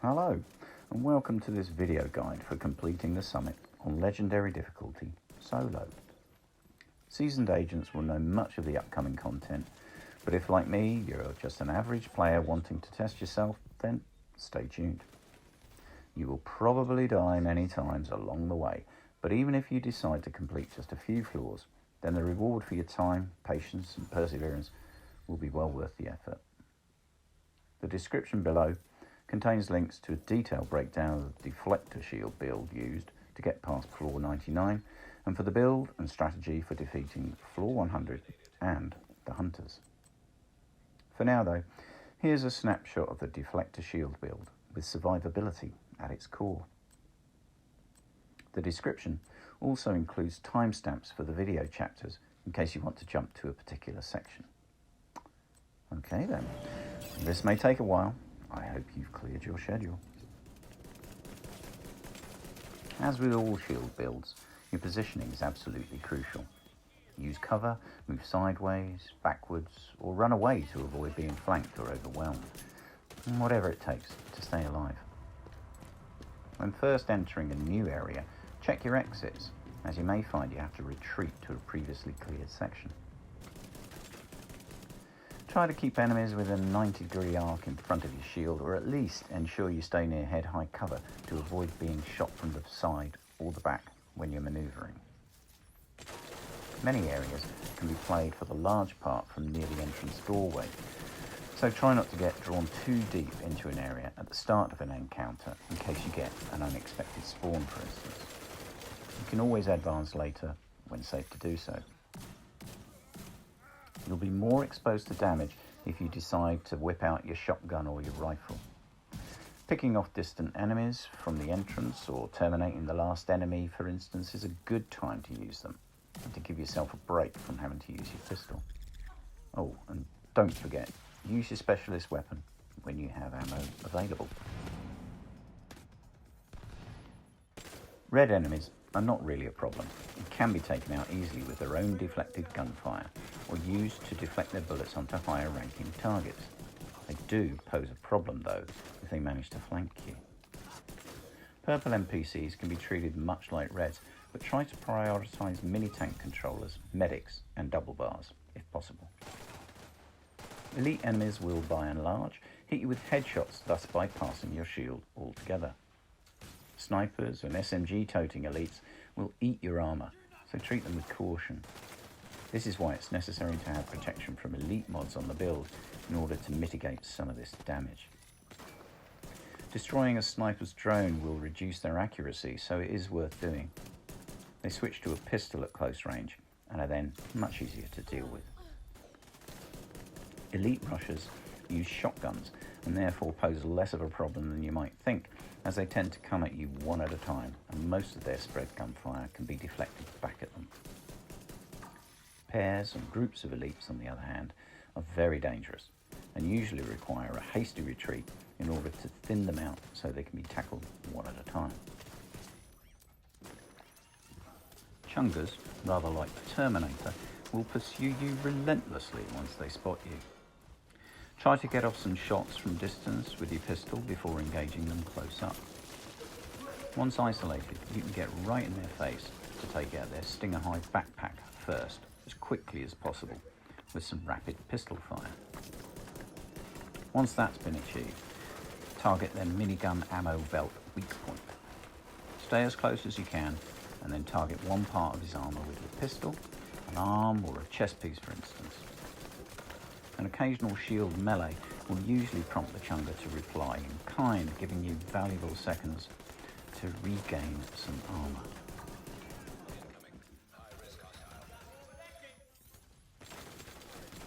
Hello, and welcome to this video guide for completing the summit on Legendary Difficulty Solo. Seasoned agents will know much of the upcoming content, but if, like me, you're just an average player wanting to test yourself, then stay tuned. You will probably die many times along the way, but even if you decide to complete just a few floors, then the reward for your time, patience and perseverance will be well worth the effort. The description below contains links to a detailed breakdown of the deflector shield build used to get past floor 99 and for the build and strategy for defeating floor 100 and the hunters. For now though, here's a snapshot of the deflector shield build with survivability at its core. The description also includes timestamps for the video chapters in case you want to jump to a particular section. Okay then, this may take a while. I hope you've cleared your schedule. As with all shield builds, your positioning is absolutely crucial. Use cover, move sideways, backwards, or run away to avoid being flanked or overwhelmed. Whatever it takes to stay alive. When first entering a new area, check your exits, as you may find you have to retreat to a previously cleared section. Try to keep enemies within a 90-degree arc in front of your shield, or at least ensure you stay near head-high cover to avoid being shot from the side or the back when you're manoeuvring. Many areas can be played for the large part from near the entrance doorway, so try not to get drawn too deep into an area at the start of an encounter in case you get an unexpected spawn, for instance. You can always advance later when safe to do so. You'll be more exposed to damage if you decide to whip out your shotgun or your rifle. Picking off distant enemies from the entrance or terminating the last enemy, for instance, is a good time to use them and to give yourself a break from having to use your pistol. Oh, and don't forget, use your specialist weapon when you have ammo available. Red enemies are not really a problem and can be taken out easily with their own deflected gunfire or used to deflect their bullets onto higher ranking targets. They do pose a problem though if they manage to flank you. Purple NPCs can be treated much like reds, but try to prioritise Minitank controllers, medics and double bars if possible. Elite enemies will by and large hit you with headshots, thus bypassing your shield altogether. Snipers and SMG toting elites will eat your armour, so treat them with caution. This is why it's necessary to have protection from elite mods on the build in order to mitigate some of this damage. Destroying a sniper's drone will reduce their accuracy, so it is worth doing. They switch to a pistol at close range and are then much easier to deal with. Elite rushers use shotguns and therefore pose less of a problem than you might think, as they tend to come at you one at a time and most of their spread gunfire can be deflected back at them. Pairs and groups of elites, on the other hand, are very dangerous and usually require a hasty retreat in order to thin them out so they can be tackled one at a time. Chungers, rather like the Terminator, will pursue you relentlessly once they spot you. Try to get off some shots from distance with your pistol before engaging them close up. Once isolated, you can get right in their face to take out their Stinger High backpack first, as quickly as possible, with some rapid pistol fire. Once that's been achieved, target their minigun ammo belt weak point. Stay as close as you can, and then target one part of his armour with your pistol, an arm or a chest piece for instance. An occasional shield melee will usually prompt the Chunga to reply in kind, giving you valuable seconds to regain some armour.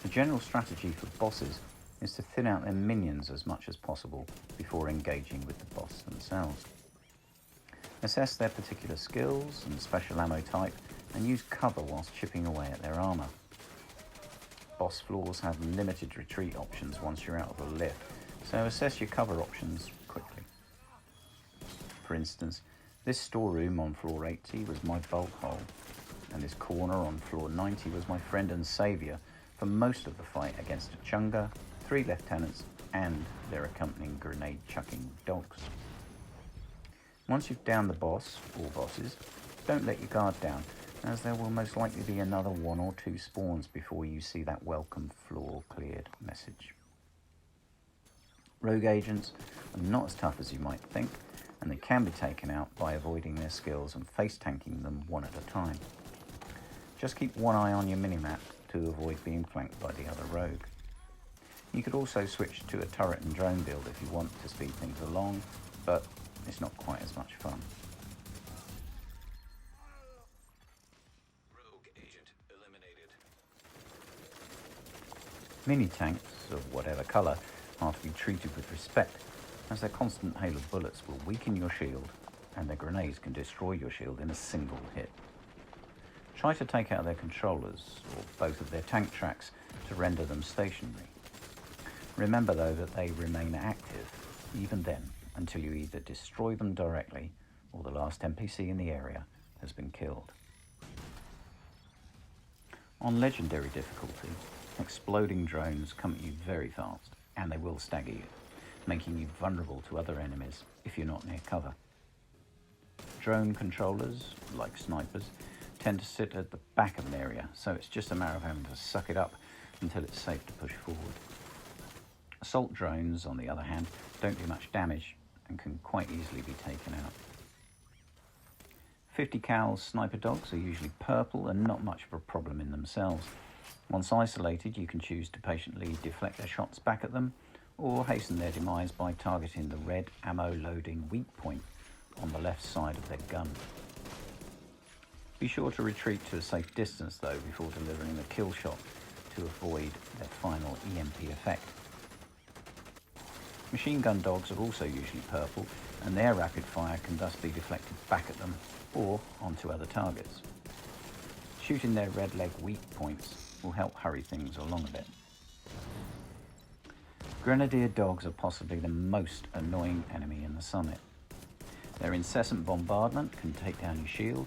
The general strategy for bosses is to thin out their minions as much as possible before engaging with the boss themselves. Assess their particular skills and special ammo type and use cover whilst chipping away at their armour. Boss floors have limited retreat options once you're out of a lift, so assess your cover options quickly. For instance, this storeroom on floor 80 was my bulk hole, and this corner on floor 90 was my friend and saviour for most of the fight against a Chunga, 3 lieutenants and their accompanying grenade-chucking dogs. Once you've downed the boss, or bosses, don't let your guard down, as there will most likely be another 1 or 2 spawns before you see that welcome floor cleared message. Rogue agents are not as tough as you might think, and they can be taken out by avoiding their skills and face-tanking them one at a time. Just keep one eye on your minimap to avoid being flanked by the other rogue. You could also switch to a turret and drone build if you want to speed things along, but it's not quite as much fun. Rogue agent eliminated. Mini-tanks, of whatever colour, are to be treated with respect, as their constant hail of bullets will weaken your shield, and their grenades can destroy your shield in a single hit. Try to take out their controllers, or both of their tank tracks, to render them stationary. Remember though that they remain active, even then, until you either destroy them directly, or the last NPC in the area has been killed. On legendary difficulty, exploding drones come at you very fast, and they will stagger you, making you vulnerable to other enemies if you're not near cover. Drone controllers, like snipers, tend to sit at the back of an area, so it's just a matter of having to suck it up until it's safe to push forward. Assault drones, on the other hand, don't do much damage and can quite easily be taken out. 50 cal sniper dogs are usually purple and not much of a problem in themselves. Once isolated, you can choose to patiently deflect their shots back at them, or hasten their demise by targeting the red ammo loading weak point on the left side of their gun. Be sure to retreat to a safe distance though before delivering the kill shot to avoid their final EMP effect. Machine gun dogs are also usually purple, and their rapid fire can thus be deflected back at them or onto other targets. Shooting their red leg weak points will help hurry things along a bit. Grenadier dogs are possibly the most annoying enemy in the summit. Their incessant bombardment can take down your shield,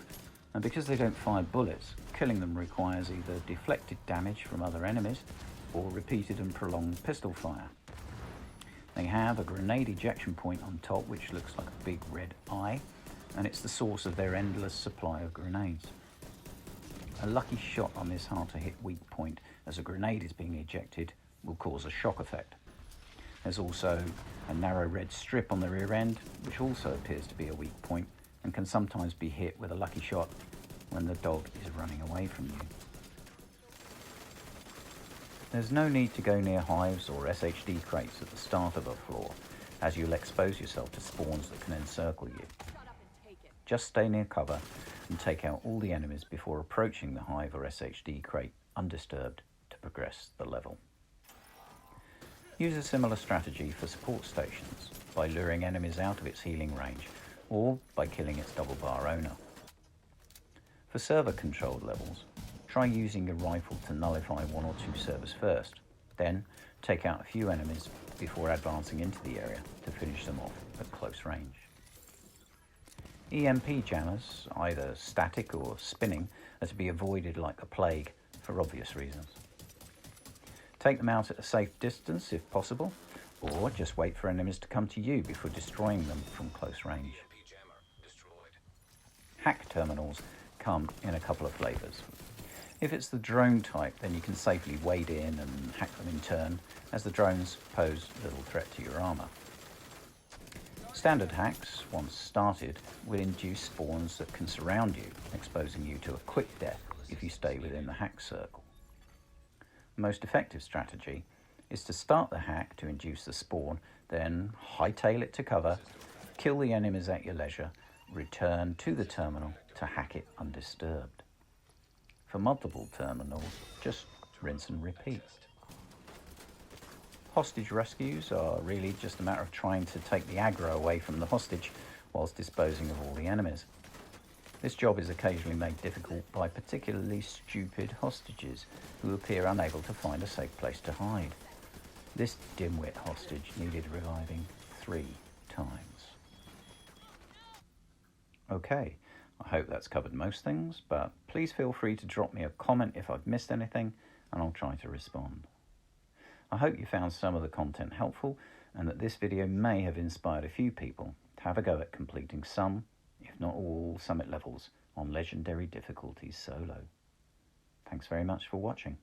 and because they don't fire bullets, killing them requires either deflected damage from other enemies or repeated and prolonged pistol fire. They have a grenade ejection point on top which looks like a big red eye, and it's the source of their endless supply of grenades. A lucky shot on this hard to hit weak point as a grenade is being ejected will cause a shock effect. There's also a narrow red strip on the rear end which also appears to be a weak point and can sometimes be hit with a lucky shot when the dog is running away from you. There's no need to go near hives or SHD crates at the start of a floor, as you'll expose yourself to spawns that can encircle you. Just stay near cover and take out all the enemies before approaching the hive or SHD crate undisturbed to progress the level. Use a similar strategy for support stations by luring enemies out of its healing range or by killing its double bar owner. For server controlled levels, try using your rifle to nullify 1 or 2 servers first, then take out a few enemies before advancing into the area to finish them off at close range. EMP jammers, either static or spinning, are to be avoided like the plague for obvious reasons. Take them out at a safe distance if possible, or just wait for enemies to come to you before destroying them from close range. Hack terminals come in a couple of flavours. If it's the drone type, then you can safely wade in and hack them in turn, as the drones pose little threat to your armour. Standard hacks, once started, will induce spawns that can surround you, exposing you to a quick death if you stay within the hack circle. The most effective strategy is to start the hack to induce the spawn, then hightail it to cover, kill the enemies at your leisure, return to the terminal to hack it undisturbed. For multiple terminals, just rinse and repeat. Hostage rescues are really just a matter of trying to take the aggro away from the hostage whilst disposing of all the enemies. This job is occasionally made difficult by particularly stupid hostages who appear unable to find a safe place to hide. This dimwit hostage needed reviving 3 times. Okay, I hope that's covered most things, but please feel free to drop me a comment if I've missed anything and I'll try to respond. I hope you found some of the content helpful and that this video may have inspired a few people to have a go at completing some, if not all, summit levels on Legendary difficulties solo. Thanks very much for watching.